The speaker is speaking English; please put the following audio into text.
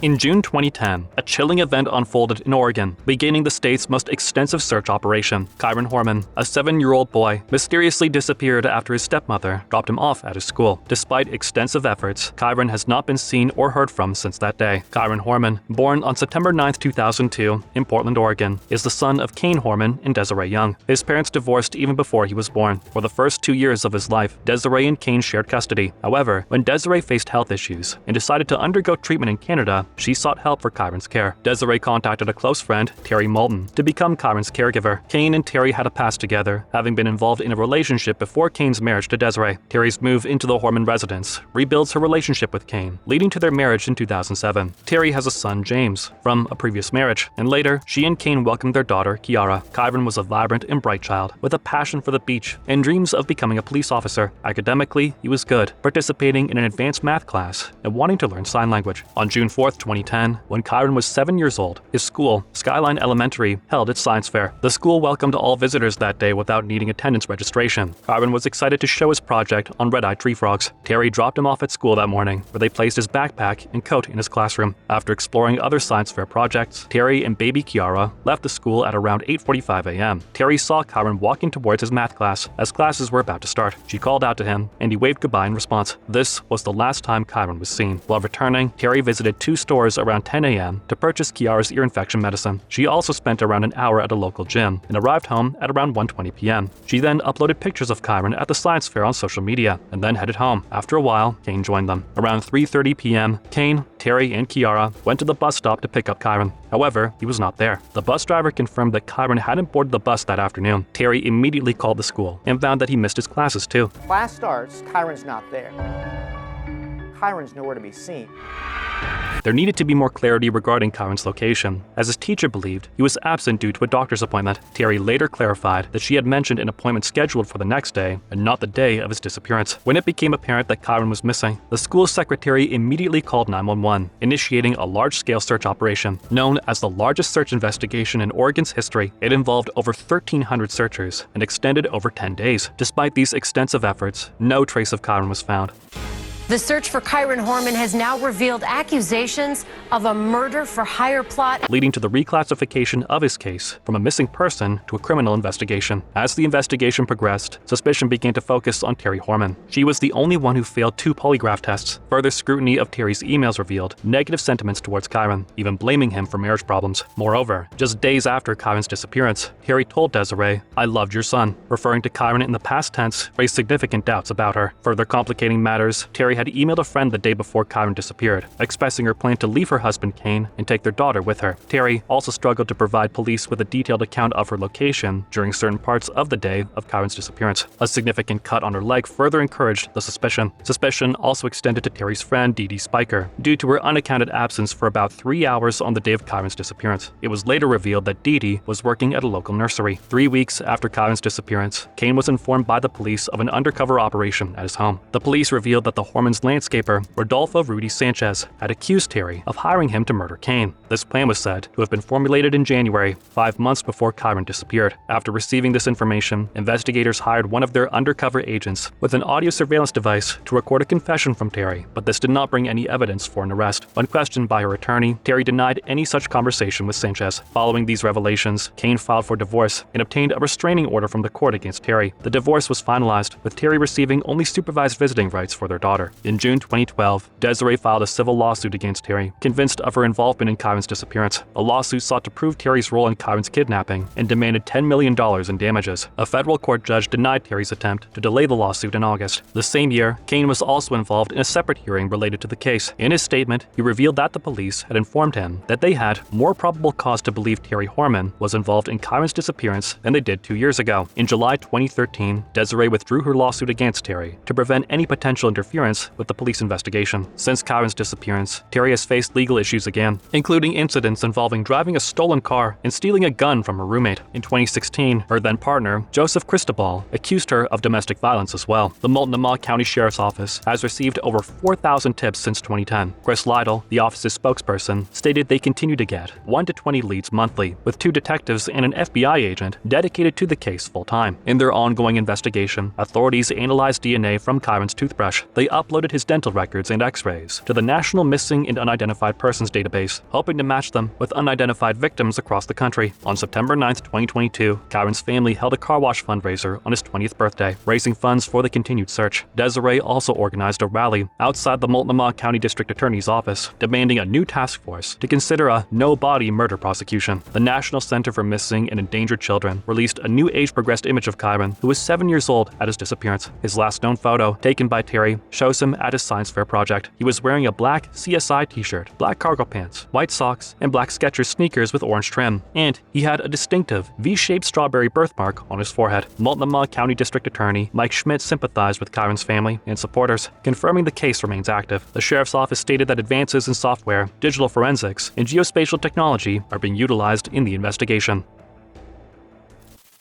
In June 2010, a chilling event unfolded in Oregon, beginning the state's most extensive search operation. Kyron Horman, a 7-year-old boy, mysteriously disappeared after his stepmother dropped him off at his school. Despite extensive efforts, Kyron has not been seen or heard from since that day. Kyron Horman, born on September 9, 2002, in Portland, Oregon, is the son of Kyron Horman and Desiree Young. His parents divorced even before he was born. For the first 2 years of his life, Desiree and Kyron shared custody. However, when Desiree faced health issues and decided to undergo treatment in Canada, she sought help for Kyron's care. Desiree contacted a close friend, Terry Moulton, to become Kyron's caregiver. Kyron and Terry had a past together, having been involved in a relationship before Kyron's marriage to Desiree. Terry's move into the Horman residence rebuilds her relationship with Kyron, leading to their marriage in 2007. Terry has a son, James, from a previous marriage, and later, she and Kyron welcomed their daughter, Kiara. Kyron was a vibrant and bright child, with a passion for the beach and dreams of becoming a police officer. Academically, he was good, participating in an advanced math class and wanting to learn sign language. On June 4, 2010, when Kyron was 7 years old, his school, Skyline Elementary, held its science fair. The school welcomed all visitors that day without needing attendance registration. Kyron was excited to show his project on red-eyed tree frogs. Terry dropped him off at school that morning, where they placed his backpack and coat in his classroom. After exploring other science fair projects, Terry and baby Kiara left the school at around 8:45 a.m. Terry saw Kyron walking towards his math class as classes were about to start. She called out to him, and he waved goodbye in response. This was the last time Kyron was seen. While returning, Terry visited 2 stores around 10 a.m. to purchase Kiara's ear infection medicine. She also spent around an hour at a local gym and arrived home at around 1:20 p.m. She then uploaded pictures of Kyron at the science fair on social media and then headed home. After a while, Kyron joined them. Around 3:30 p.m., Kyron, Terry, and Kiara went to the bus stop to pick up Kyron. However, he was not there. The bus driver confirmed that Kyron hadn't boarded the bus that afternoon. Terry immediately called the school and found that he missed his classes too. Class starts, Kyron's not there. Kyron's nowhere to be seen. There needed to be more clarity regarding Kyron's location, as his teacher believed he was absent due to a doctor's appointment. Terry later clarified that she had mentioned an appointment scheduled for the next day and not the day of his disappearance. When it became apparent that Kyron was missing, the school's secretary immediately called 911, initiating a large-scale search operation. Known as the largest search investigation in Oregon's history, it involved over 1,300 searchers and extended over 10 days. Despite these extensive efforts, no trace of Kyron was found. The search for Kyron Horman has now revealed accusations of a murder-for-hire plot, leading to the reclassification of his case from a missing person to a criminal investigation. As the investigation progressed, suspicion began to focus on Terry Horman. She was the only one who failed 2 polygraph tests. Further scrutiny of Terry's emails revealed negative sentiments towards Kyron, even blaming him for marriage problems. Moreover, just days after Kyron's disappearance, Terry told Desiree, "I loved your son," referring to Kyron in the past tense raised significant doubts about her. Further complicating matters, Terry had emailed a friend the day before Kyron disappeared, expressing her plan to leave her husband Kyron and take their daughter with her. Terry also struggled to provide police with a detailed account of her location during certain parts of the day of Kyron's disappearance. A significant cut on her leg further encouraged the suspicion. Suspicion also extended to Terry's friend Dee Spiker, due to her unaccounted absence for about 3 hours on the day of Kyron's disappearance. It was later revealed that Dee was working at a local nursery. 3 weeks after Kyron's disappearance, Kyron was informed by the police of an undercover operation at his home. The police revealed that the Horman's landscaper, Rodolfo Rudy Sanchez, had accused Terry of hiring him to murder Kyron. This plan was said to have been formulated in January, 5 months before Kyron disappeared. After receiving this information, investigators hired one of their undercover agents with an audio surveillance device to record a confession from Terry, but this did not bring any evidence for an arrest. When questioned by her attorney, Terry denied any such conversation with Sanchez. Following these revelations, Kyron filed for divorce and obtained a restraining order from the court against Terry. The divorce was finalized, with Terry receiving only supervised visiting rights for their daughter. In June 2012, Desiree filed a civil lawsuit against Terry, convinced of her involvement in Kyron's disappearance. The lawsuit sought to prove Terry's role in Kyron's kidnapping and demanded $10 million in damages. A federal court judge denied Terry's attempt to delay the lawsuit in August. The same year, Kyron was also involved in a separate hearing related to the case. In his statement, he revealed that the police had informed him that they had more probable cause to believe Terry Horman was involved in Kyron's disappearance than they did 2 years ago. In July 2013, Desiree withdrew her lawsuit against Terry to prevent any potential interference with the police investigation. Since Kyron's disappearance, Terry has faced legal issues again, including incidents involving driving a stolen car and stealing a gun from her roommate. In 2016, her then partner, Joseph Cristobal, accused her of domestic violence as well. The Multnomah County Sheriff's Office has received over 4,000 tips since 2010. Chris Lytle, the office's spokesperson, stated they continue to get 1 to 20 leads monthly, with 2 detectives and an FBI agent dedicated to the case full-time. In their ongoing investigation, authorities analyzed DNA from Kyron's toothbrush. They uploaded uploaded his dental records and x-rays to the National Missing and Unidentified Persons database, hoping to match them with unidentified victims across the country. On September 9, 2022, Kyron's family held a car wash fundraiser on his 20th birthday, raising funds for the continued search. Desiree also organized a rally outside the Multnomah County District Attorney's office, demanding a new task force to consider a no-body murder prosecution. The National Center for Missing and Endangered Children released a new age-progressed image of Kyron, who was 7 years old at his disappearance. His last known photo, taken by Terry, shows him at his science fair project. He was wearing a black CSI t-shirt, black cargo pants, white socks, and black Skechers sneakers with orange trim, and he had a distinctive V-shaped strawberry birthmark on his forehead. Multnomah County District Attorney Mike Schmidt sympathized with Kyron's family and supporters, confirming the case remains active. The sheriff's office stated that advances in software, digital forensics, and geospatial technology are being utilized in the investigation.